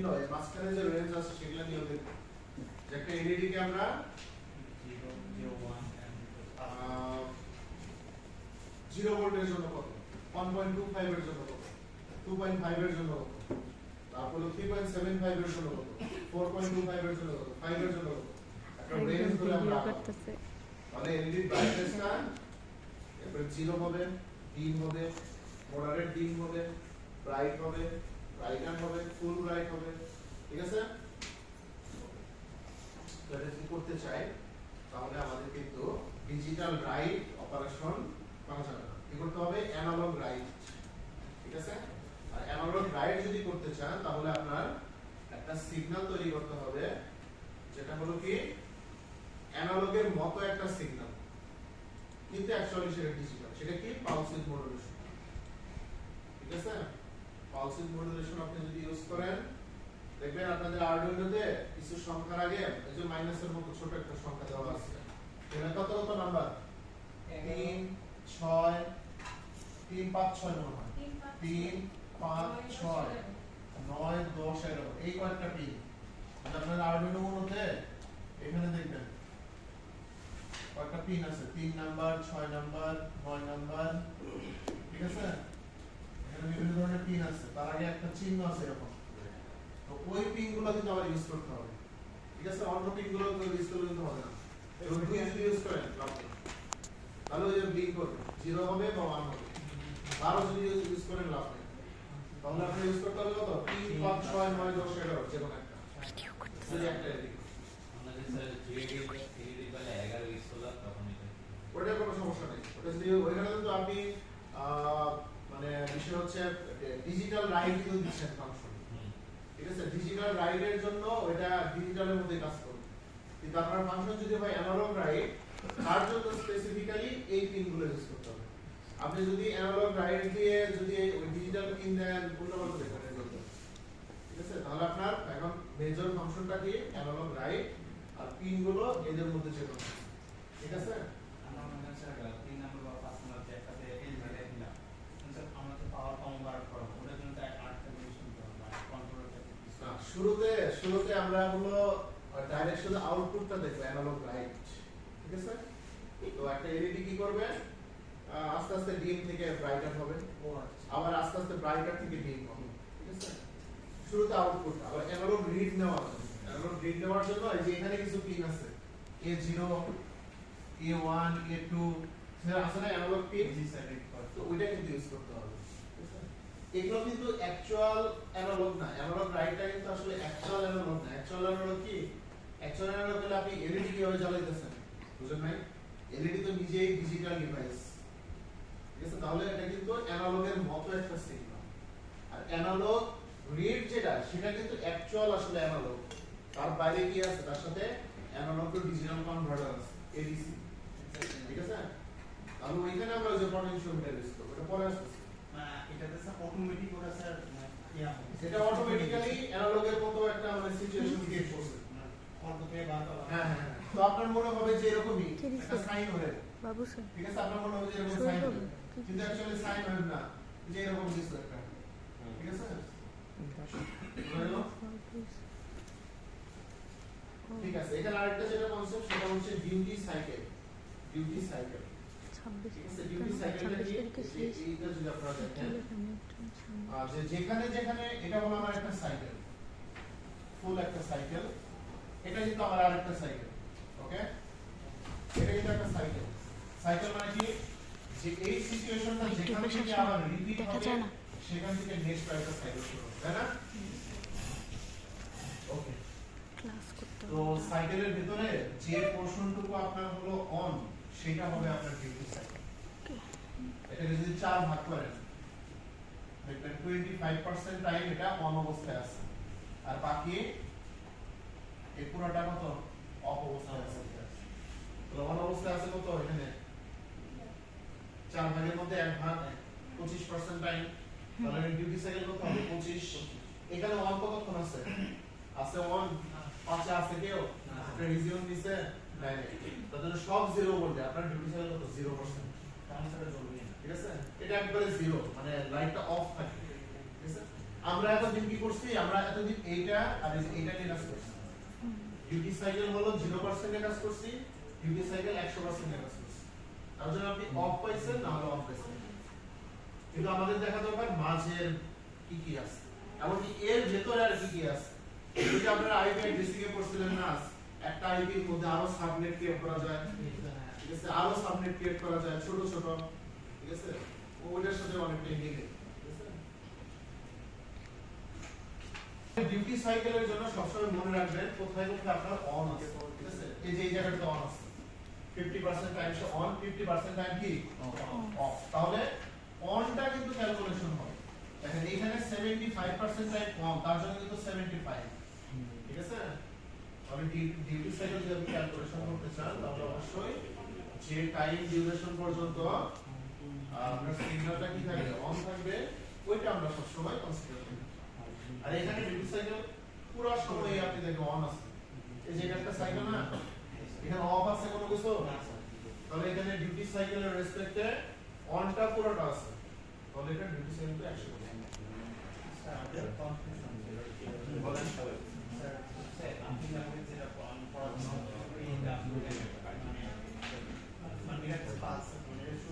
নয় মাঝখানে যে রেঞ্জ আছে সেগুলো নিয়ে দেখব যে একটা এলইডি কে আমরা 0 ভোল্টের জন্য কত 1.25 এর জন্য কত 2.5 এর জন্য কত তারপর 3.75 এর জন্য কত 4.25 এর জন্য কত 5 এর জন্য কত একটা রেঞ্জ ধরে আমরা করতেছে মানে এলইডি ব্রাইটনেসটা এরপর 0 হবে ডিম হবে মডারেট ডিম হবে ব্রাইট হবে ব্রাইটার হবে ফুল ব্রাইট হবে ঠিক আছে যদি এটা করতে চাই তাহলে আমাদের কিন্তু ডিজিটাল রাইট অপারেশন করা যাবে না কি করতে হবে অ্যানালগ রাইট ঠিক আছে আর অ্যানালগ রাইট যদি করতে চান তাহলে আপনার একটা সিগন্যাল তৈরি করতে হবে যেটা হলো কি অ্যানালগের মতো একটা সিগন্যাল কিন্তু অ্যাকচুয়ালি সেটা ডিজিটাল সেটা কি পালস উইথ মডুলেশন ঠিক আছে পালস উইথ মডুলেশন আপনি যদি ইউজ করেন দেখবেন আপনাদের আরডুইনোতে কিছু সংখ্যার আগে এই যে মাইনাসের মতো ছোট একটা সংখ্যা দেওয়া আছে এটা কত কত নাম্বার 3 6 3 5 6 মনে হয় 3 5 6 9 10 11 এই কয়েকটা পিন আপনাদের আরডুইনো মনোতে এখানে দেখবেন কয়েকটা পিন আছে 3 নাম্বার 6 নাম্বার 9 নাম্বার ঠিক আছে এখানে বিভিন্ন ধরনের পিন আছে তার আগে একটা চিহ্ন আছে এরকম তো ওই পিনগুলো কিন্তু আবার ইউজ করতে হবে ঠিক আছে অন্য পিনগুলো তো ইউজ করলে কিন্তু হবে না এবং দুই যদি ইউজ করেন লাভ নেই তাহলে ওই যে ব্লিঙ্ক করবে 0 হবে বা 1 হবে 12 যদি ইউজ করেন লাভ নেই তাহলে আপনি ইউজ করতে হবে কত 3 5 6 9 10 11 যে কোনো একটা ভিডিও করতে যদি একটা এদিকে আমাদের স্যার জিএডি বলে 11 ইউজ করলে তখন এটা ওটা কোনো সমস্যা নেই ওটা যদি ওইখানে কিন্তু আপনি মানে বিষয় হচ্ছে ডিজিটাল রাইট কিন্তু দিচ্ছেন ফাংশন ঠিক আছে ডিজিটাল রাইটের জন্য ওটা ডিজিটালের মধ্যে কাজ করবে কিন্তু আপনার ফাংশন যদি হয় অ্যানালগ রাইট তার জন্য স্পেসিফিক্যালি এই পিনগুলো ইউজ করতে হবে আপনি যদি অ্যানালগ রাইট দিয়ে যদি ওই ডিজিটাল পিন দেন উল্টোপাল্টা দেখবেন ঠিক আছে তাহলে আপনার এখন মেজর ফাংশনটা কি অ্যানালগ রাইট আর পিনগুলো এদের মধ্যে যে কোনো ঠিক আছে আমরা মনে হচ্ছে 3 নাম্বার বা 5 নাম্বার যে একটাতে এল ধরে দিলাম স্যার আমরা তো পাওয়ার কনভার্ট করব ওটার জন্য তো আরেকটা জিনিস শুনতে হবে কন্ট্রোলারটা শুরুতে আমরা হলো ডাইরেক্ট শুধু আউটপুটটা দেখব অ্যানালগ রাইট ঠিক আছে তো একটা এলইডি কি করবে আস্তে আস্তে ডিম থেকে ব্রাইটার হবে আবার আস্তে আস্তে ব্রাইটার থেকে ডিম হবে ঠিক আছে শুরুতে আউটপুট আবার অ্যানালগ রিড নেওয়ার জন্য অ্যানালগ রিড নেওয়ার জন্য এই যে এখানে কিছু পিন আছে A0 A1 A2 সেটা আসলে অ্যানালগ পিন জি স্যার রিড করে তো ওইটা কিন্তু ইউজ করতে হবে ঠিক আছে এগুলো কিন্তু অ্যাকচুয়াল অ্যানালগ না অ্যানালগ রাইটটা কিন্তু আসলে অ্যাকচুয়াল অ্যানালগ না অ্যাকচুয়াল অ্যানালগ কি অ্যাকচুয়াল অ্যানালগ হলে আপনি এলইডি কিভাবে জ্বালাইতেছেন বুঝেন নাই এলইডি তো নিজেই ডিজিটাল ডিভাইস ঠিক আছে তাহলে এটা কিন্তু অ্যানালগের মতো একটা সিগন্যাল আর অ্যানালগ রিড যেটা সেটা কিন্তু অ্যাকচুয়াল আসলে অ্যানালগ তার বাইরে কি আছে তার সাথে অ্যানালগ টু ডিজিটাল কনভার্টার আছে এডিসি ঠিক আছে তাহলে ওইখানে আমরা ওই যে পটেনশিওমিটার ইউজ করব এটা পরে আসছে এটাতে স্যার অটোমেটিক ওটা স্যার ইয়া এটা অটোমেটিক্যালি অ্যানালগের মতো একটা মানে সিচুয়েশন ক্রিয়েট করছে অটো থেকে বার করা হ্যাঁ হ্যাঁ তো আপনার মনে হবে যে এরকমই একটা সাইন ওয়েভ বাবু স্যার ঠিক আছে আপনার মনে হবে যে এরকম সাইন ওয়েভ কিন্তু অ্যাকচুয়ালি সাইন ওয়েভ না যে এরকম কিছু একটা ঠিক আছে বুঝলো ঠিক আছে এখানে আরেকটা যেটা কনসেপ্ট সেটা হচ্ছে ডিউটি সাইকেল ঠিক আছে ডিউটি সাইকেলটা কি এইটা যদি আপনারা দেখেন যে যেখানে যেখানে এটা হলো আমার একটা সাইকেল ফুল একটা সাইকেল এটা কিন্তু আমার আরেকটা সাইকেল ওকে এটা কিন্তু একটা সাইকেল সাইকেল মানে কি যে এই সিচুয়েশনটা যেখান থেকে আবার রিপিট হবে সেখান থেকে নেক্সট একটা সাইকেল শুরু হবে তাই না ওকে ক্লাস করতে তো সাইকেলের ভিতরে যে পোরশনটুকু আপনার হলো অন সেটা হবে আপনার ডিউটি সাইকেল এটাকে যদি 4 ভাগ করেন দেখবেন 25% টাইম এটা অন অবস্থায় আছে আর বাকি এই পুরোটা কত অফ অবস্থায় আছে তো অন অবস্থায় আছে কত এখানে 4 ভাগের মধ্যে 1 ভাগ 25% টাইম তাহলে ডিউটি সাইকেল কত হবে 25 এখানে অন কতক্ষণ আছে আছে অন পাশে আছে কেউ একটা রিজিয়ন দিছে নাই তাহলে সব জিরো বলতে আপনার ডিউটি সাইকেল কত 0% তাহলে সেটা জ্বলবে না ঠিক আছে এটা একবারে জিরো মানে লাইটটা অফ থাকে ঠিক আছে আমরা এতদিন কি করছি, আমরা এতদিন এইটা আর এইটা নিয়ে কাজ করছি। ডিউটি সাইকেল হলো 0% এ কাজ করছি, ডিউটি সাইকেল 100% এ কাজ করছি। তার জন্য আপনি অফ পাইছেন, না হলে অফ পাইছেন। কিন্তু আমাদের দেখা দরকার মাঝের কি কি আছে, এমনকি এর ভেতরে আর কি কি আছে। যদি আপনারা আইপি অ্যাড্রেসিং এ পড়ছিলেন না, একটা আইপির মধ্যে আরো সাবনেট ক্রিয়েট করা যায়, ঠিক আছে, আরো সাবনেট ক্রিয়েট করা যায় ছোট ছোট, ঠিক আছে, ওইটার সাথে অনেকটা ইন্টিগ্রেট, ঠিক আছে। ডিউটি সাইকেলের জন্য সবসময় মনে রাখবেন কোথায় কোথায় আপনার অন আছে, ঠিক আছে। এই যে এই জায়গাটাতে অন আছে, 50% টাইম সে অন, 50% টাইম কি অফ। তাহলে অনটা কিন্তু ক্যালকুলেশন হবে। দেখেন এখানে 75% টাইম অন, তার জন্য কিন্তু 75, ঠিক আছে। তাহলে ডিউটি সাইকেল যদি আপনি ক্যালকুলেশন করতে চান, তাহলে অবশ্যই যে টাইম ডিউরেশন পর্যন্ত আপনার সিগন্যালটা কি থাকবে, অন থাকবে, ওইটা আমরা সবসময় কনসিডার করি। আর এখানে ডিউটি সাইকেল পুরো সময় আপনি দেখবেন অন আছে। এই যে একটা সাইকেল না, এখানে অফ আছে কোনো কিছু, তাহলে এখানে ডিউটি সাইকেলের রেসপেক্টে অনটা পুরোটা আছে, তাহলে এটা ডিউটি সাইকেল 100%। স্যার আমাদের কনফিউশন ছিল বলেন স্যার আপনি আমাদের যেটা পড়ানো এই